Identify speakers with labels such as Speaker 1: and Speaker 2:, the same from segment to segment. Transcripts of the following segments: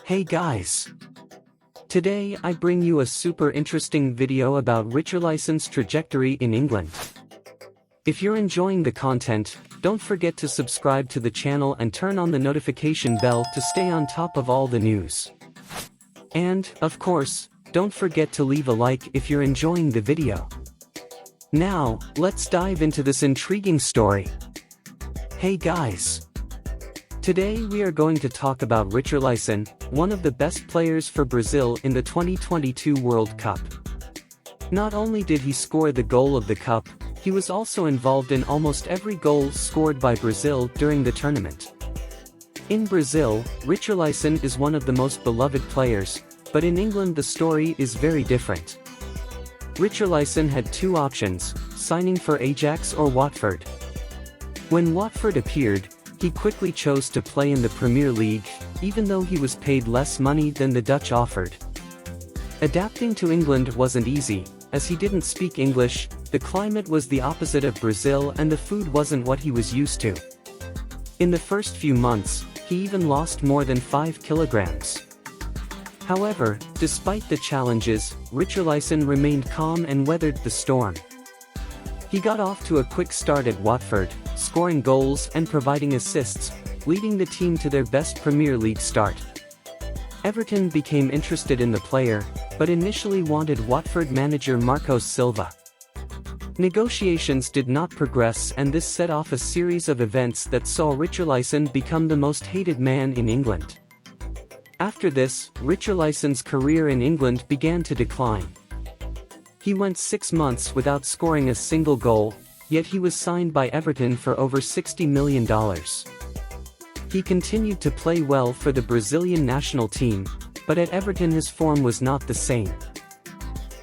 Speaker 1: Hey guys! Today I bring you a super interesting video about Richarlyson's trajectory in England. If you're enjoying the content, don't forget to subscribe to the channel and turn on the notification bell to stay on top of all the news. And, of course, don't forget to leave a like if you're enjoying the video. Now, let's dive into this intriguing story. Hey guys! Today we are going to talk about Richarlyson, one of the best players for Brazil in the 2022 World Cup. Not only did he score the goal of the cup, he was also involved in almost every goal scored by Brazil during the tournament. In Brazil, Richarlyson is one of the most beloved players, but in England the story is very different. Richarlyson had two options, signing for Ajax or Watford. When Watford appeared, he quickly chose to play in the Premier League, even though he was paid less money than the Dutch offered. Adapting to England wasn't easy, as he didn't speak English, the climate was the opposite of Brazil and the food wasn't what he was used to. In the first few months, he even lost more than 5 kilograms. However, despite the challenges, Richarlyson remained calm and weathered the storm. He got off to a quick start at Watford, scoring goals and providing assists, leading the team to their best Premier League start. Everton became interested in the player, but initially wanted Watford manager Marcos Silva. Negotiations did not progress and this set off a series of events that saw Richarlyson become the most hated man in England. After this, Richarlyson's career in England began to decline. He went 6 months without scoring a single goal, yet he was signed by Everton for over $60 million. He continued to play well for the Brazilian national team, but at Everton his form was not the same.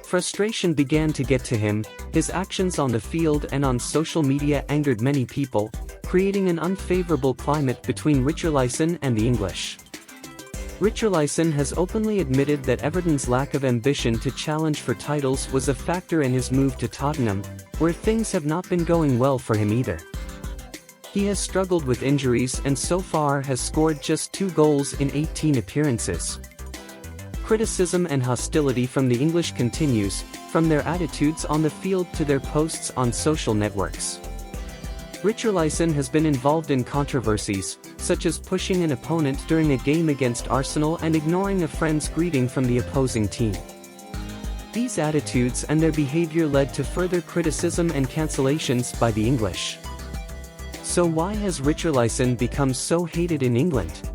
Speaker 1: Frustration began to get to him, his actions on the field and on social media angered many people, creating an unfavorable climate between Richarlyson and the English. Richarlyson has openly admitted that Everton's lack of ambition to challenge for titles was a factor in his move to Tottenham, where things have not been going well for him either. He has struggled with injuries and so far has scored just 2 goals in 18 appearances. Criticism and hostility from the English continues, from their attitudes on the field to their posts on social networks. Richarlyson has been involved in controversies, such as pushing an opponent during a game against Arsenal and ignoring a friend's greeting from the opposing team. These attitudes and their behavior led to further criticism and cancellations by the English. So why has Richarlyson become so hated in England?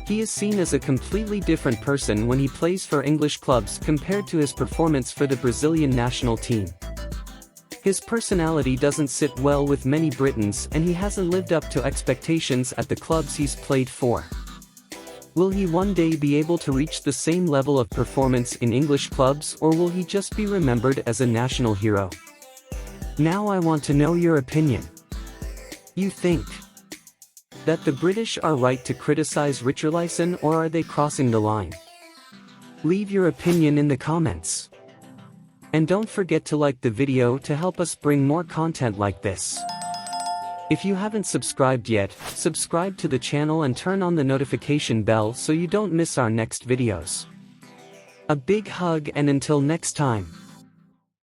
Speaker 1: He is seen as a completely different person when he plays for English clubs compared to his performance for the Brazilian national team. His personality doesn't sit well with many Britons and he hasn't lived up to expectations at the clubs he's played for. Will he one day be able to reach the same level of performance in English clubs or will he just be remembered as a national hero? Now I want to know your opinion. You think that the British are right to criticize Richarlyson or are they crossing the line? Leave your opinion in the comments. And don't forget to like the video to help us bring more content like this. If you haven't subscribed yet, subscribe to the channel and turn on the notification bell so you don't miss our next videos. A big hug and until next time.